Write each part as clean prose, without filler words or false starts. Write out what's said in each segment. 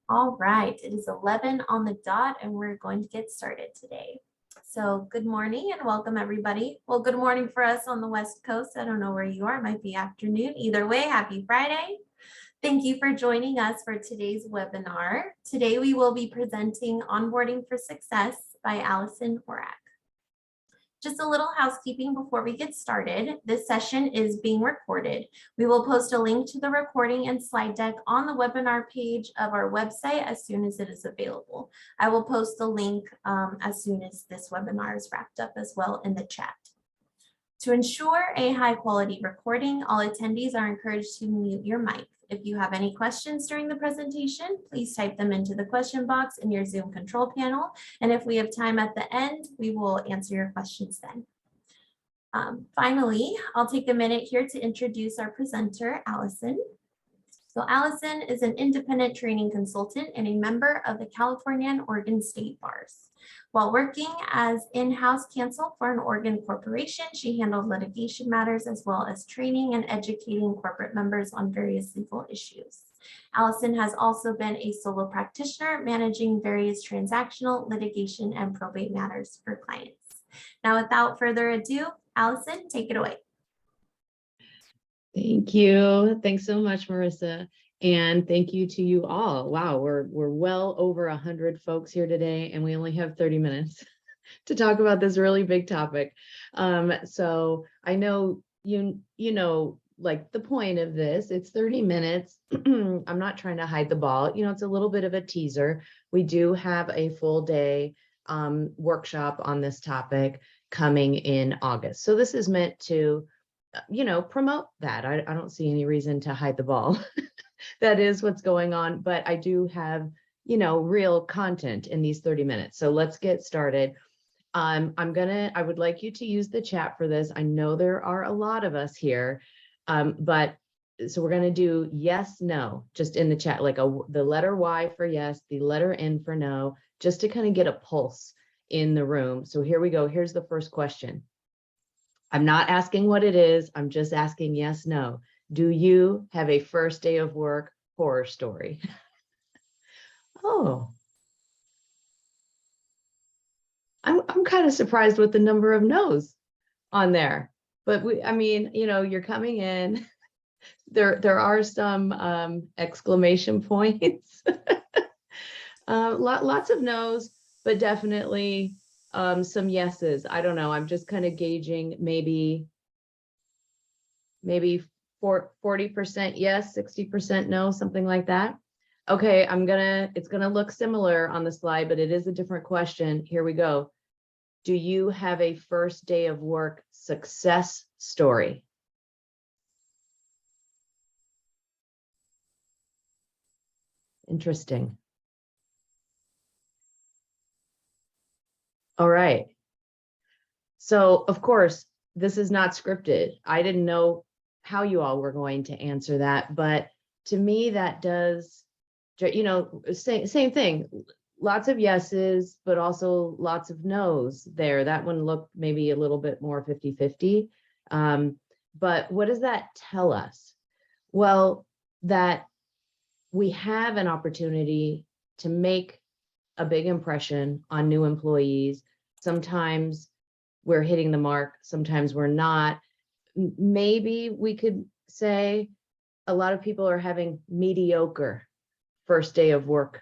All right, it is 11 on the dot and we're going to get started today. So good morning and welcome everybody. Well, good morning for us on the West Coast. I don't know where you are, it might be afternoon. Either way, happy Friday. Thank you for joining us for today's webinar. Today we will be presenting Onboarding for Success by Allison Horak. Just a little housekeeping before we get started. This session is being recorded. We will post a link to the recording and slide deck on the webinar page of our website as soon as it is available. I will post the link as soon as this webinar is wrapped up as well in the chat. To ensure a high quality recording, all attendees are encouraged to mute your mic. If you have any questions during the presentation, please type them into the question box in your Zoom control panel. And if we have time at the end, we will answer your questions then. Finally, I'll take a minute here to introduce our presenter, Allison. So Allison is an independent training consultant and a member of the California and Oregon State Bars. While working as in-house counsel for an Oregon corporation, she handled litigation matters as well as training and educating corporate members on various legal issues. Allison has also been a solo practitioner, managing various transactional, litigation, and probate matters for clients. Now, without further ado, Allison, take it away. Thank you. Thanks so much, Marissa. And thank you to you all. Wow, we're well over 100 folks here today, and we only have 30 minutes to talk about this really big topic. So I know you know, like the point of this, it's 30 minutes. I'm not trying to hide the ball. You know, it's a little bit of a teaser. We do have a full day workshop on this topic coming in August. So this is meant to promote that. I don't see any reason to hide the ball. That is what's going on, but I do have, real content in these 30 minutes. So let's get started. I would like you to use the chat for this. I know there are a lot of us here, but so we're going to do yes, no, just in the chat, like the letter Y for yes, the letter N for no, just to kind of get a pulse in the room. So here we go. Here's the first question. I'm not asking what it is. I'm just asking yes, no. Do you have a first day of work horror story? Oh, I'm kind of surprised with the number of no's on there. But you're coming in. There are some exclamation points. Lots of no's, but definitely some yeses. I don't know. I'm just kind of gauging maybe 40% yes, 60% no, something like that. Okay, it's gonna look similar on the slide, but it is a different question. Here we go. Do you have a first day of work success story? Interesting. All right. So, of course, this is not scripted. I didn't know how you all were going to answer that, but to me, that does, same thing. Lots of yeses, but also lots of no's there. That one looked maybe a little bit more 50-50. But what does that tell us? Well, that we have an opportunity to make a big impression on new employees. Sometimes we're hitting the mark, sometimes we're not. Maybe we could say a lot of people are having mediocre first day of work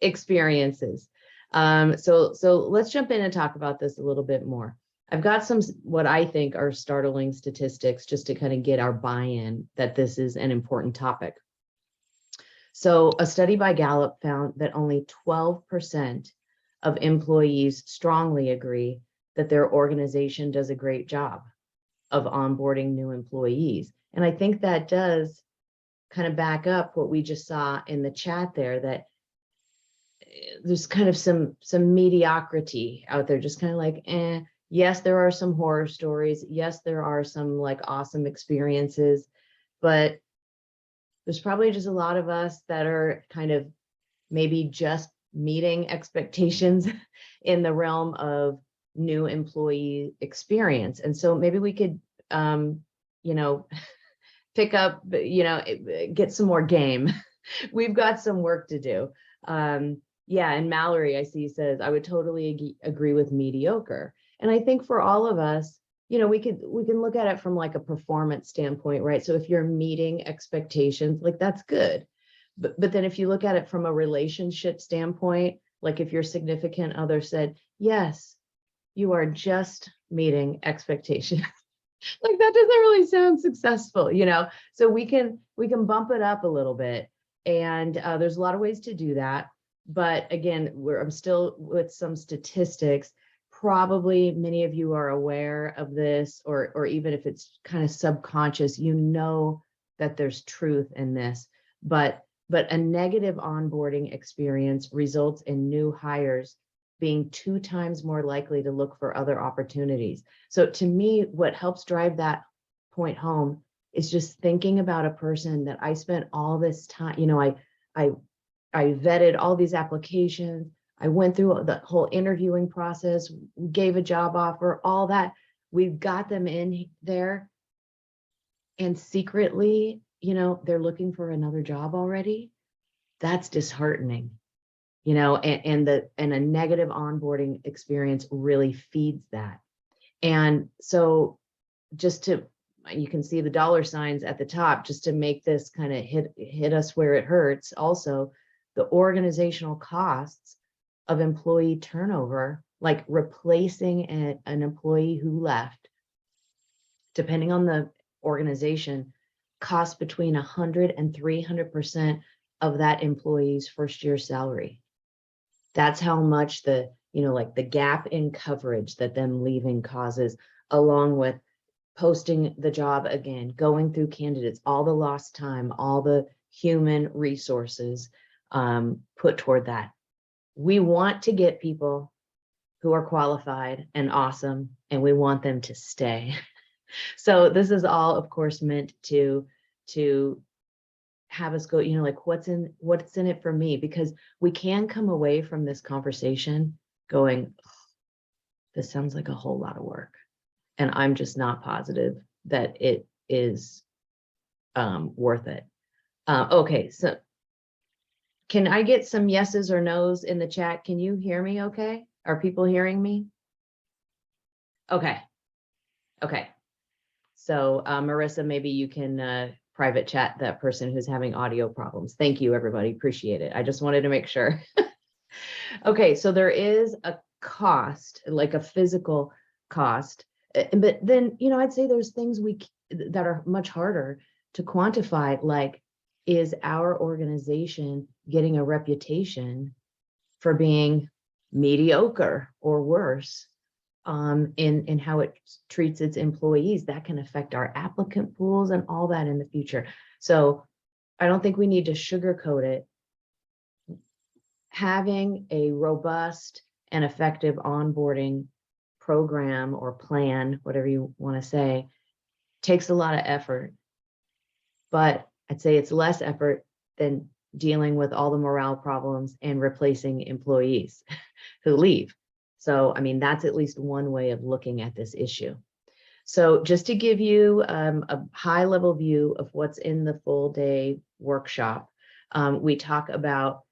experiences. So let's jump in and talk about this a little bit more. I've got some what I think are startling statistics just to kind of get our buy-in that this is an important topic. So a study by Gallup found that only 12% of employees strongly agree that their organization does a great job of onboarding new employees. And I think that does kind of back up what we just saw in the chat there, that there's kind of some mediocrity out there, just kind of like, yes, there are some horror stories. Yes, there are some like awesome experiences, but there's probably just a lot of us that are kind of maybe just meeting expectations in the realm of new employee experience. And so maybe we could, pick up, get some more game we've got some work to do. Yeah, and Mallory, I see, says, I would totally agree with mediocre. And I think for all of us, we can look at it from like a performance standpoint, right? So if you're meeting expectations, like that's good. But then if you look at it from a relationship standpoint, like if your significant other said, yes, you are just meeting expectations, like that doesn't really sound successful, So we can bump it up a little bit. And there's a lot of ways to do that. But again, I'm still with some statistics. Probably many of you are aware of this, or even if it's kind of subconscious, that there's truth in this. But a negative onboarding experience results in new hires being 2 times more likely to look for other opportunities. So to me, what helps drive that point home is just thinking about a person that I spent all this time, I vetted all these applications. I went through the whole interviewing process, gave a job offer, all that. We've got them in there. And secretly, they're looking for another job already. That's disheartening, and a negative onboarding experience really feeds that. And so you can see the dollar signs at the top, just to make this kind of hit us where it hurts. Also, the organizational costs of employee turnover, like replacing an employee who left, depending on the organization, costs between 100 and 300% of that employee's first year salary. That's how much the gap in coverage that them leaving causes, along with posting the job again, going through candidates, all the lost time, all the human resources put toward that. We want to get people who are qualified and awesome, and we want them to stay. So this is all, of course, meant to have us go, what's in it for me? Because we can come away from this conversation going, this sounds like a whole lot of work. And I'm just not positive that it is worth it. Okay, so can I get some yeses or nos in the chat? Can you hear me okay? Are people hearing me? Okay. So Marissa, maybe you can private chat that person who's having audio problems. Thank you, everybody. Appreciate it. I just wanted to make sure. Okay, so there is a cost, like a physical cost. But then, I'd say there's things that are much harder to quantify, like, is our organization getting a reputation for being mediocre or worse in how it treats its employees? That can affect our applicant pools and all that in the future. So I don't think we need to sugarcoat it. Having a robust and effective onboarding program or plan, whatever you want to say, takes a lot of effort. But I'd say it's less effort than dealing with all the morale problems and replacing employees who leave. So, that's at least one way of looking at this issue. So just to give you a high level view of what's in the full day workshop, we talk about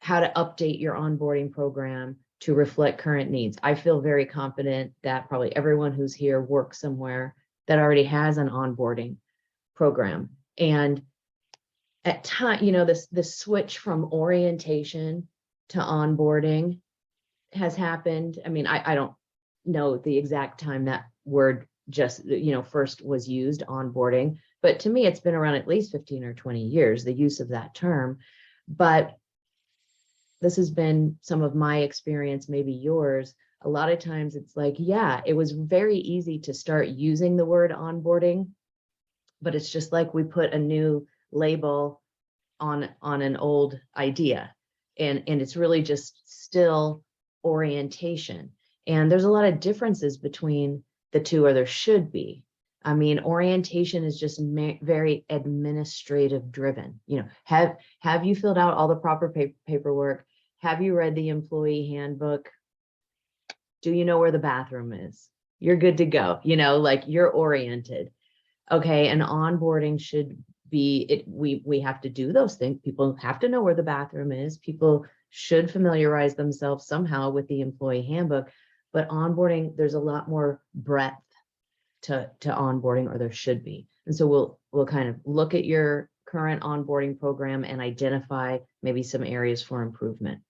how to update your onboarding program to reflect current needs. I feel very confident that probably everyone who's here works somewhere that already has an onboarding program. And at time, this switch from orientation to onboarding has happened. I don't know the exact time that word just, first was used, onboarding, but to me, it's been around at least 15 or 20 years, the use of that term. But this has been some of my experience, maybe yours. A lot of times it's like, yeah, it was very easy to start using the word onboarding, but it's just like we put a new label on an old idea, and it's really just still orientation. And there's a lot of differences between the two, or there should be. Orientation is just very administrative driven. Have you filled out all the proper paperwork? Have you read the employee handbook? Do you know where the bathroom is? You're good to go. Like, you're oriented. Okay, and onboarding should we have to do those things. People have to know where the bathroom is. People should familiarize themselves somehow with the employee handbook. But onboarding, there's a lot more breadth to onboarding, or there should be. And so we'll kind of look at your current onboarding program and identify maybe some areas for improvement.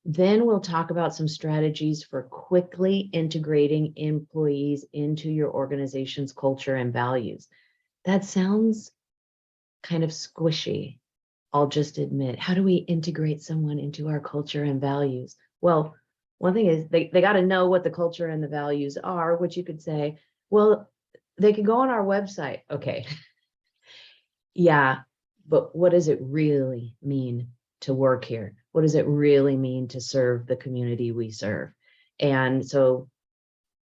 Then we'll talk about some strategies for quickly integrating employees into your organization's culture and values. That sounds kind of squishy, I'll just admit. How do we integrate someone into our culture and values? Well, one thing is they got to know what the culture and the values are, which you could say, well, they can go on our website. Okay. Yeah, but what does it really mean to work here? What does it really mean to serve the community we serve? And so,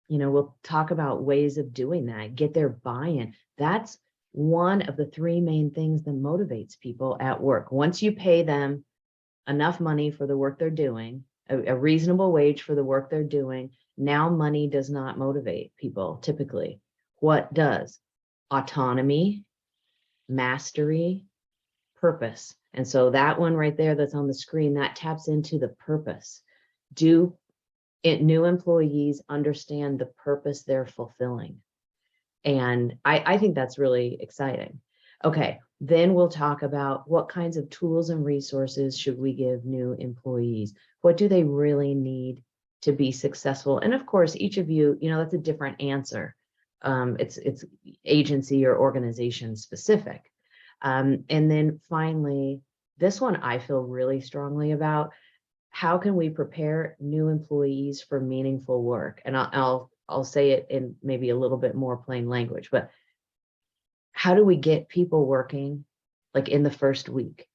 we'll talk about ways of doing that, get their buy-in. That's one of the three main things that motivates people at work. Once you pay them enough money for the work they're doing, a reasonable wage for the work they're doing, now money does not motivate people typically. What does? Autonomy, mastery, purpose. And so that one right there that's on the screen, that taps into the purpose. Do new employees understand the purpose they're fulfilling? And I think that's really exciting. Okay, then we'll talk about what kinds of tools and resources should we give new employees? What do they really need to be successful? And of course, each of you, that's a different answer. It's agency or organization specific. And then finally, this one I feel really strongly about. How can we prepare new employees for meaningful work? And I'll say it in maybe a little bit more plain language, but how do we get people working like in the first week?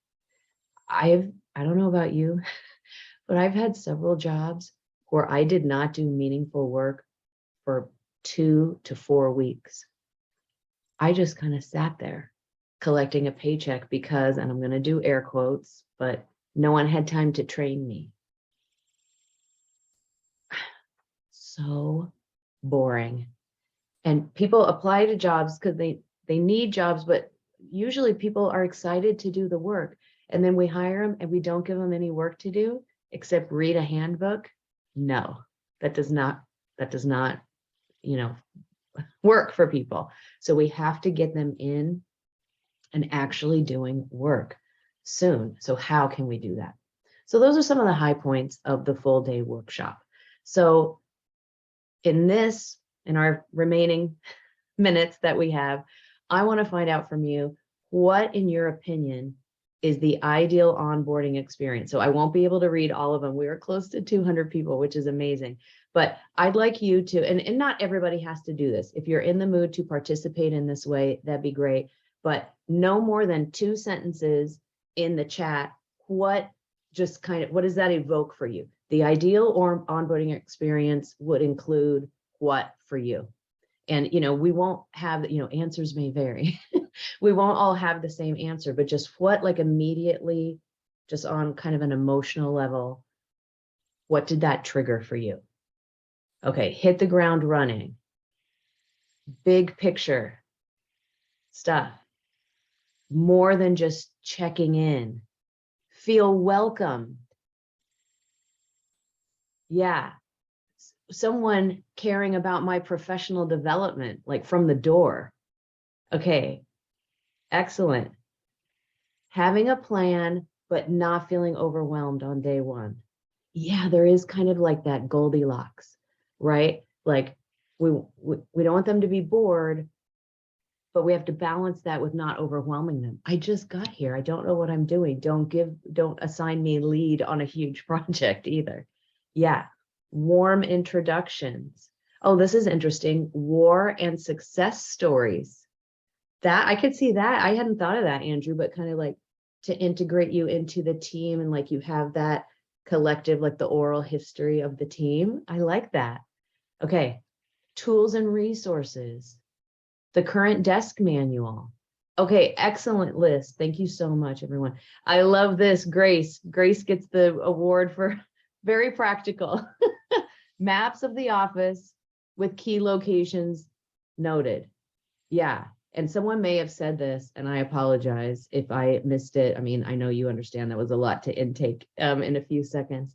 I don't know about you, but I've had several jobs where I did not do meaningful work for 2 to 4 weeks. I just kind of sat there collecting a paycheck because, and I'm going to do air quotes, but no one had time to train me. So boring. And people apply to jobs because they need jobs, but usually people are excited to do the work. And then we hire them and we don't give them any work to do except read a handbook. No, that does not, work for people. So we have to get them in and actually doing work soon. So how can we do that? So those are some of the high points of the full day workshop. So in our remaining minutes that we have, I want to find out from you, what, in your opinion, is the ideal onboarding experience? So I won't be able to read all of them. We are close to 200 people, which is amazing. But I'd like you to, and not everybody has to do this. If you're in the mood to participate in this way, that'd be great. But no more than 2 sentences in the chat. What does that evoke for you? The ideal or onboarding experience would include what for you? And, we won't have, answers may vary. We won't all have the same answer, but just what, like immediately, just on kind of an emotional level, what did that trigger for you? Okay, hit the ground running. Big picture stuff. More than just checking in. Feel welcome. Yeah. Someone caring about my professional development, like from the door. Okay, excellent. Having a plan, but not feeling overwhelmed on day one. Yeah, there is kind of like that Goldilocks, right? Like we don't want them to be bored, but we have to balance that with not overwhelming them. I just got here. I don't know what I'm doing. Don't assign me lead on a huge project either. Yeah. Warm introductions. Oh, this is interesting. War and success stories. That I could see that. I hadn't thought of that, Andrew, but kind of like to integrate you into the team and like you have that collective, like the oral history of the team. I like that. Okay. Tools and resources. The current desk manual. Okay, excellent list. Thank you so much, everyone. I love this. Grace gets the award for very practical. Maps of the office with key locations noted. Yeah, And someone may have said this, and I apologize if I missed it. I mean, I know you understand that was a lot to intake in a few seconds,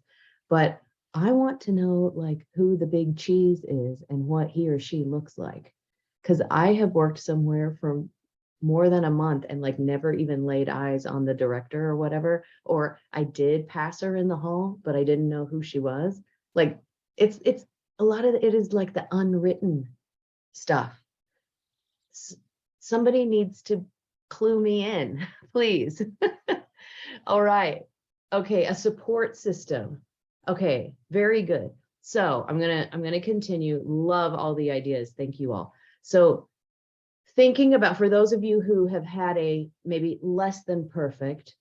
but I want to know like who the big cheese is and what he or she looks like. Because I have worked somewhere for more than a month and like never even laid eyes on the director or whatever, or I did pass her in the hall, but I didn't know who she was. Like it's a lot of it is like the unwritten stuff. Somebody needs to clue me in, please. All right. Okay, a support system. Okay, very good. So I'm gonna continue. Love all the ideas. Thank you all. So thinking about, for those of you who have had a maybe less than perfect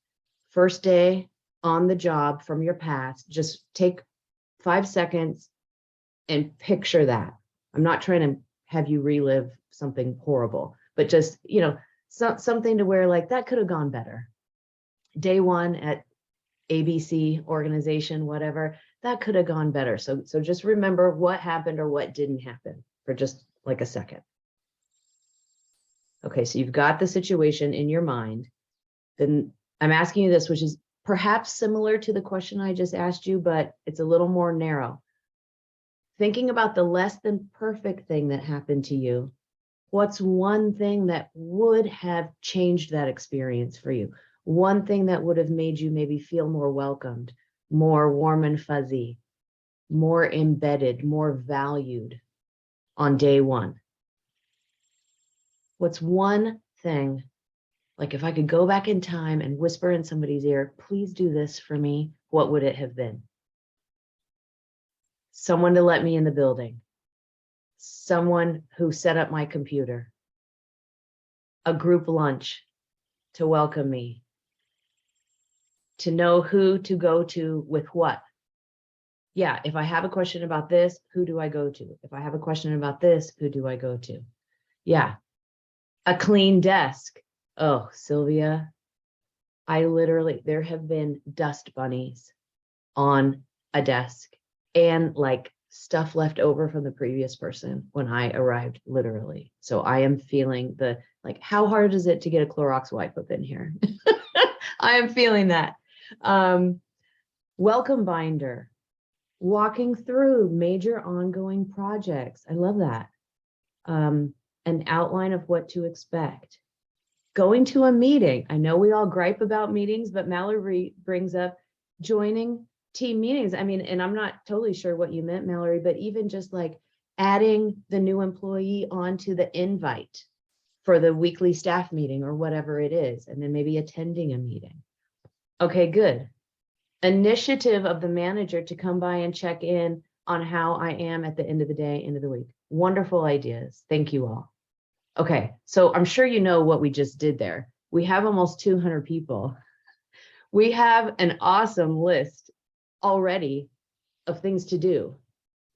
first day on the job from your past, just take 5 seconds and picture that. I'm not trying to have you relive something horrible, but just, something to where like that could have gone better. Day one at ABC organization, whatever, that could have gone better. So just remember what happened or what didn't happen for just like a second. Okay, so you've got the situation in your mind. Then I'm asking you this, which is perhaps similar to the question I just asked you, but it's a little more narrow. Thinking about the less than perfect thing that happened to you, what's one thing that would have changed that experience for you? One thing that would have made you maybe feel more welcomed, more warm and fuzzy, more embedded, more valued on day one? What's one thing, like if I could go back in time and whisper in somebody's ear, please do this for me, what would it have been? Someone to let me in the building, someone who set up my computer, a group lunch to welcome me, to know who to go to with what. Yeah, if I have a question about this, who do I go to? If I have a question about this, who do I go to? Yeah, a clean desk. Oh, Sylvia, there have been dust bunnies on a desk and like stuff left over from the previous person when I arrived, literally. So I am feeling the, like, how hard is it to get a Clorox wipe up in here? I am feeling that. Welcome binder, walking through major ongoing projects. I love that. An outline of what to expect. Going to a meeting. I know we all gripe about meetings, but Mallory brings up joining team meetings. I mean, and I'm not totally sure what you meant, Mallory, but even just like adding the new employee onto the invite for the weekly staff meeting or whatever it is, and then maybe attending a meeting. Okay, good. Initiative of the manager to come by and check in on how I am at the end of the day, end of the week. Wonderful ideas. Thank you all. Okay, so I'm sure you know what we just did there. We have almost 200 people. We have an awesome list already of things to do.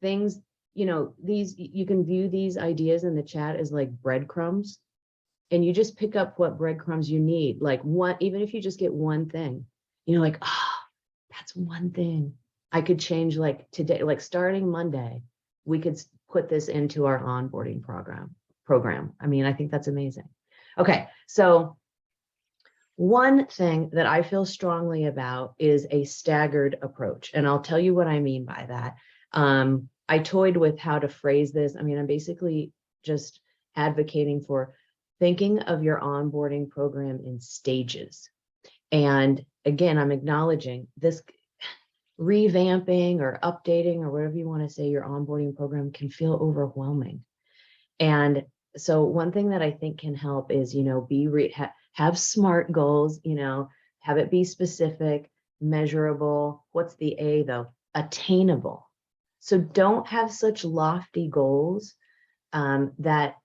Things, these, you can view these ideas in the chat as like breadcrumbs, and you just pick up what breadcrumbs you need. Like one, even if you just get one thing, like, oh, that's one thing I could change, like today, like starting Monday, we could put this into our onboarding program. I mean, I think that's amazing. Okay, so one thing that I feel strongly about is a staggered approach. And I'll tell you what I mean by that. I toyed with how to phrase this. I mean, I'm basically just advocating for thinking of your onboarding program in stages. And again, I'm acknowledging this revamping or updating or whatever you want to say, your onboarding program can feel overwhelming. And so one thing that I think can help is, have SMART goals, have it be specific, measurable. What's the A though? Attainable. So don't have such lofty goals that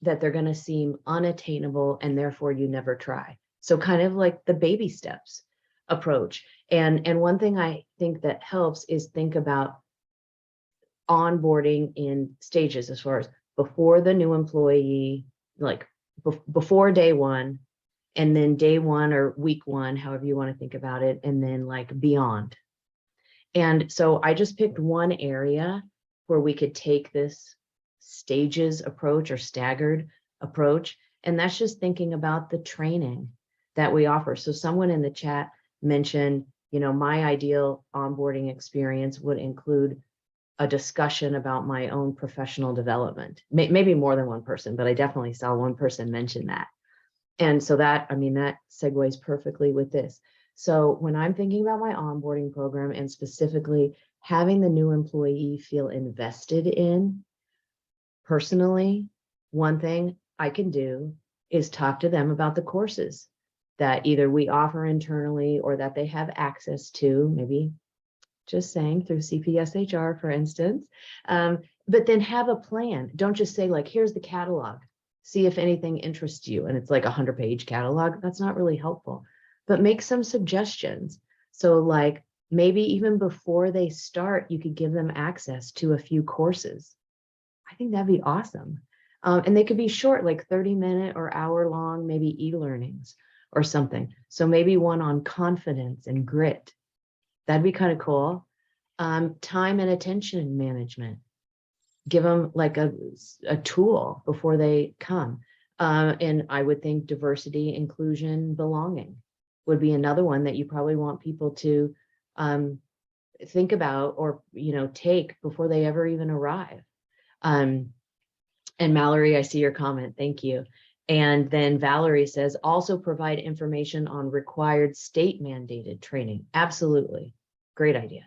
they're going to seem unattainable and therefore you never try. So kind of like the baby steps approach. And one thing I think that helps is think about onboarding in stages, as far as before the new employee, like before day one, and then day one or week one, however you want to think about it, and then like beyond. And so I just picked one area where we could take this stages approach or staggered approach And that's just thinking about the training that we offer. So someone in the chat mentioned, my ideal onboarding experience would include a discussion about my own professional development. Maybe more than one person, but I definitely saw one person mention that. And so that segues perfectly with this. So when I'm thinking about my onboarding program and specifically having the new employee feel invested in, personally, one thing I can do is talk to them about the courses that either we offer internally or that they have access to, maybe just saying through CPSHR, for instance, but then have a plan. Don't just say like, here's the catalog, see if anything interests you. And it's like 100-page catalog. That's not really helpful, but make some suggestions. So like maybe even before they start, you could give them access to a few courses. I think that'd be awesome. And they could be short, like 30-minute or hour-long, maybe e-learnings or something. So maybe one on confidence and grit. That'd be kind of cool. Time and attention management. Give them like a tool before they come. And I would think diversity, inclusion, belonging would be another one that you probably want people to think about or, take before they ever even arrive. And Mallory, I see your comment. Thank you. And then Valerie says, also provide information on required state mandated training. Absolutely. Great idea.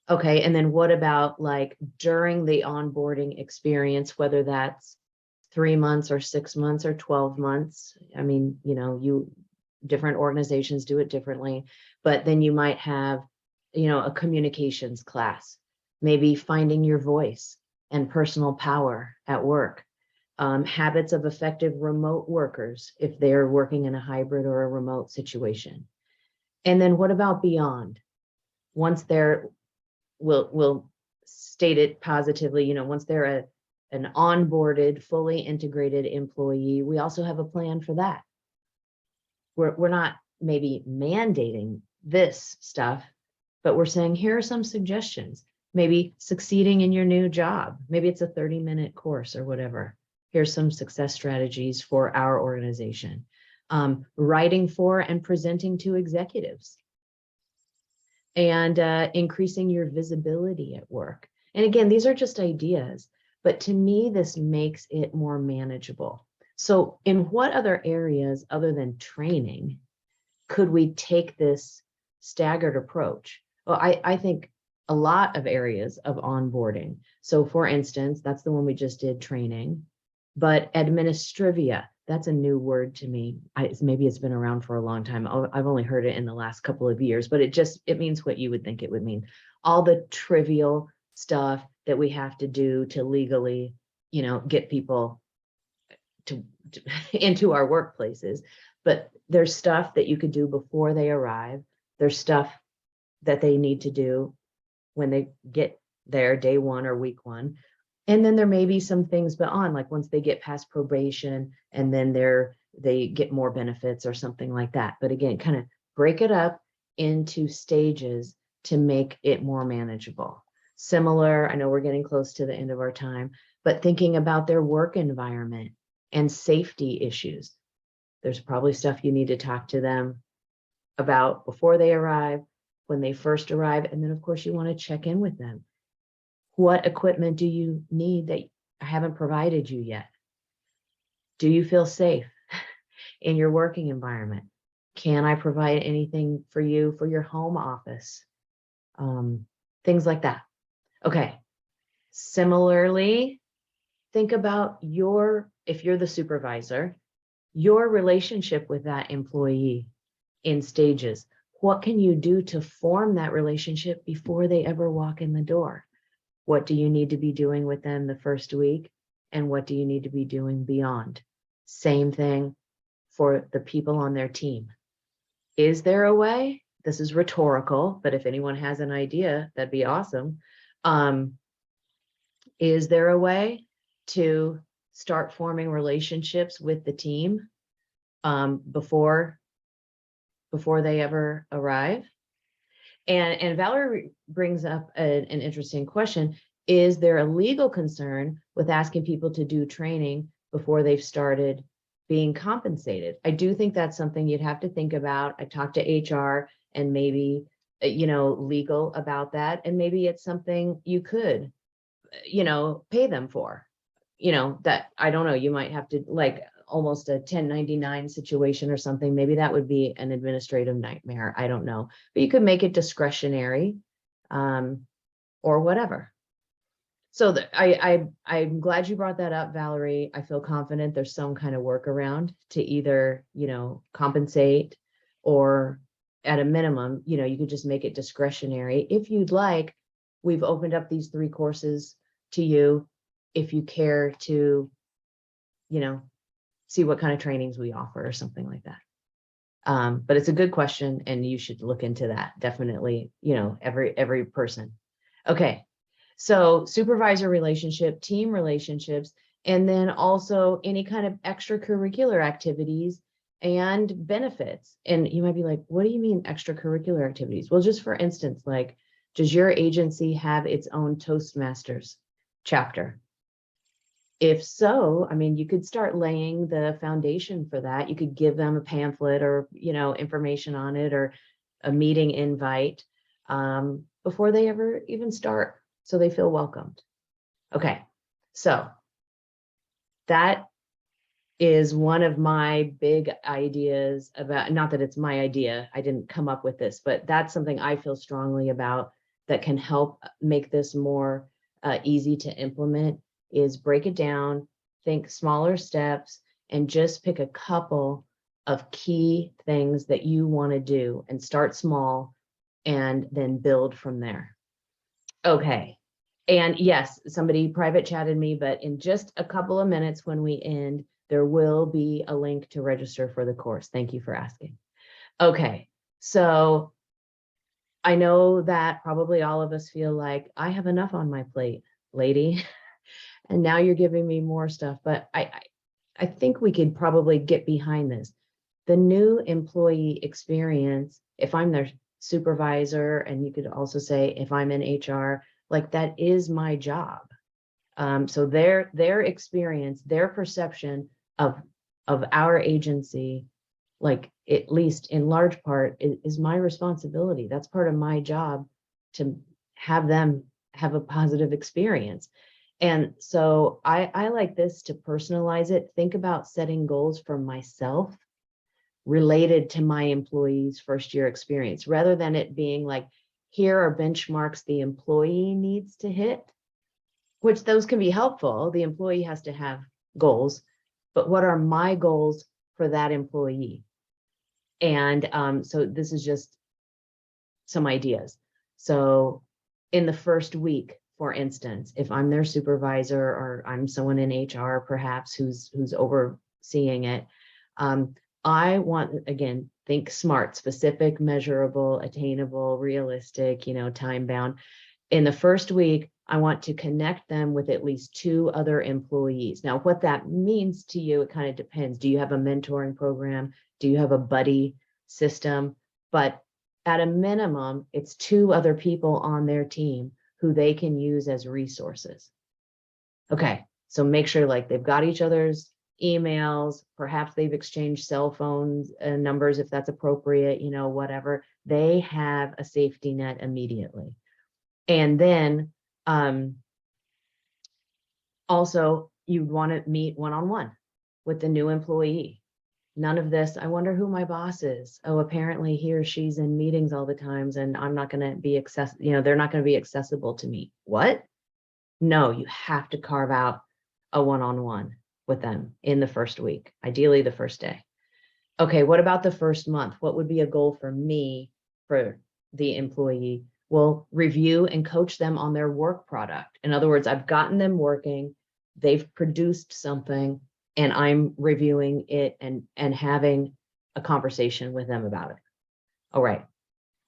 Okay. And then what about like during the onboarding experience, whether that's 3 months or 6 months or 12 months? I mean, different organizations do it differently, but then you might have, a communications class, maybe finding your voice and personal power at work. Habits of effective remote workers if they're working in a hybrid or a remote situation. And then what about beyond? Once we'll state it positively, once they're an onboarded, fully integrated employee, we also have a plan for that. We're not maybe mandating this stuff, but we're saying, here are some suggestions. Maybe succeeding in your new job. Maybe it's a 30-minute course or whatever. Here's some success strategies for our organization. Writing for and presenting to executives. And increasing your visibility at work. And again, these are just ideas, but to me, this makes it more manageable. So in what other areas other than training could we take this staggered approach? Well, I think a lot of areas of onboarding. So for instance, that's the one we just did, training, but Administrivia, that's a new word to me. Maybe it's been around for a long time. I've only heard it in the last couple of years, but it means what you would think it would mean. All the trivial stuff that we have to do to legally, get people to into our workplaces. But there's stuff that you could do before they arrive. There's stuff that they need to do when they get there, day one or week one. And then there may be some things beyond, like once they get past probation and then they get more benefits or something like that. But again, kind of break it up into stages to make it more manageable. Similar, I know we're getting close to the end of our time, but thinking about their work environment and safety issues. There's probably stuff you need to talk to them about before they arrive, when they first arrive, and then of course you want to check in with them. What equipment do you need that I haven't provided you yet? Do you feel safe in your working environment? Can I provide anything for you for your home office? Things like that. Okay. Similarly, think about if you're the supervisor, your relationship with that employee in stages. What can you do to form that relationship before they ever walk in the door? What do you need to be doing with them the first week? And what do you need to be doing beyond? Same thing for the people on their team. Is there a way? This is rhetorical, but if anyone has an idea, that'd be awesome. Is there a way to start forming relationships with the team before they ever arrive? And Valerie brings up an interesting question. Is there a legal concern with asking people to do training before they've started being compensated. I do think that's something you'd have to think about. I talked to HR and maybe, legal about that. And maybe it's something you could, pay them for, that, I don't know, you might have to like almost a 1099 situation or something. Maybe that would be an administrative nightmare. I don't know, but you could make it discretionary, or whatever. So I'm glad you brought that up, Valerie. I feel confident there's some kind of workaround to either, compensate, or at a minimum, you could just make it discretionary. If you'd like, we've opened up these 3 courses to you if you care to, see what kind of trainings we offer or something like that. But it's a good question and you should look into that. Definitely, every person. Okay. So supervisor relationship, team relationships, and then also any kind of extracurricular activities and benefits. And you might be like, what do you mean extracurricular activities? Well, just for instance, like, does your agency have its own Toastmasters chapter? If so, I mean, you could start laying the foundation for that. You could give them a pamphlet or, information on it, or a meeting invite, before they ever even start, so they feel welcomed. Okay, so that is one of my big ideas about, not that it's my idea, I didn't come up with this, but that's something I feel strongly about that can help make this more easy to implement, is break it down, think smaller steps, and just pick a couple of key things that you want to do and start small and then build from there. Okay. And yes, somebody private chatted me, but in just a couple of minutes when we end, there will be a link to register for the course. Thank you for asking. Okay. So I know that probably all of us feel like I have enough on my plate, lady. And now you're giving me more stuff, but I think we could probably get behind this. The new employee experience, if I'm their supervisor, and you could also say if I'm in HR, like, that is my job. So their experience, their perception of our agency, like, at least in large part, is my responsibility. That's part of my job, to have them have a positive experience. And so I like this to personalize it. Think about setting goals for myself related to my employee's first year experience, rather than it being like, here are benchmarks the employee needs to hit, which those can be helpful. The employee has to have goals, but what are my goals for that employee? And so this is just some ideas. So in the first week, for instance, if I'm their supervisor, or I'm someone in HR perhaps who's overseeing it, I want, again, think SMART: specific, measurable, attainable, realistic, time bound. In the first week, I want to connect them with at least 2 other employees. Now, what that means to you, it kind of depends. Do you have a mentoring program? Do you have a buddy system? But at a minimum, it's 2 other people on their team who they can use as resources. Okay, so make sure, like, they've got each other's emails, perhaps they've exchanged cell phones numbers if that's appropriate, whatever. They have a safety net immediately. And then also, you'd want to meet one-on-one with the new employee. None of this, I wonder who my boss is. Oh, apparently he or she's in meetings all the times and I'm not going to be they're not going to be accessible to me. What? No, you have to carve out a one-on-one with them in the first week, ideally the first day. Okay, what about the first month? What would be a goal for me, for the employee? Well, review and coach them on their work product. In other words, I've gotten them working, they've produced something, and I'm reviewing it and having a conversation with them about it. All right,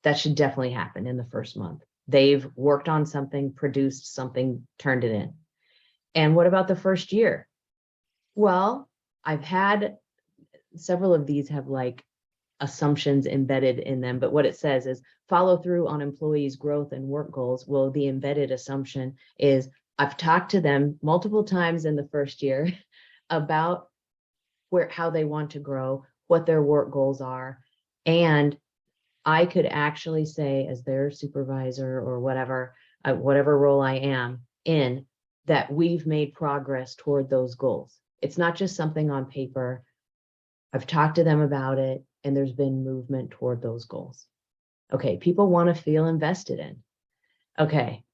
that should definitely happen in the first month. They've worked on something, produced something, turned it in. And what about the first year? Well, I've had several of these have like assumptions embedded in them, but what it says is follow through on employees' growth and work goals. Well, the embedded assumption is I've talked to them multiple times in the first year about how they want to grow, what their work goals are. And I could actually say, as their supervisor or whatever, whatever role I am in, that we've made progress toward those goals. It's not just something on paper. I've talked to them about it, and there's been movement toward those goals. Okay, people want to feel invested in. Okay.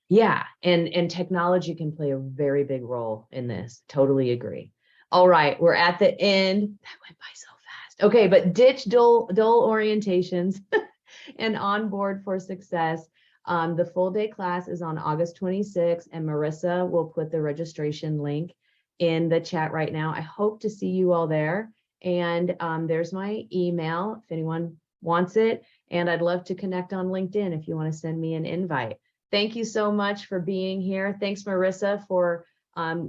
Yeah, and technology can play a very big role in this. Totally agree. All right, we're at the end. That went by so fast. Okay, but ditch dull orientations and onboard for success. The full day class is on August 26th, and Marissa will put the registration link in the chat right now. I hope to see you all there. And there's my email if anyone wants it. And I'd love to connect on LinkedIn if you want to send me an invite. Thank you so much for being here. Thanks, Marissa, for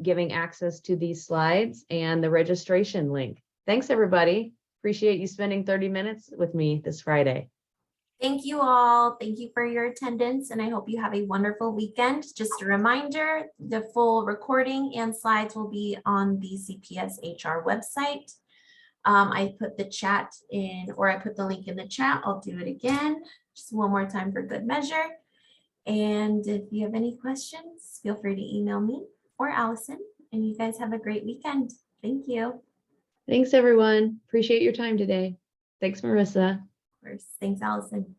giving access to these slides and the registration link. Thanks, everybody. Appreciate you spending 30 minutes with me this Friday. Thank you all. Thank you for your attendance, and I hope you have a wonderful weekend. Just a reminder, the full recording and slides will be on the CPS HR website. I put the chat in, or I put the link in the chat. I'll do it again, just one more time for good measure. And if you have any questions, feel free to email me or Allison, and you guys have a great weekend. Thank you. Thanks, everyone. Appreciate your time today. Thanks, Marissa. Of course. Thanks, Allison.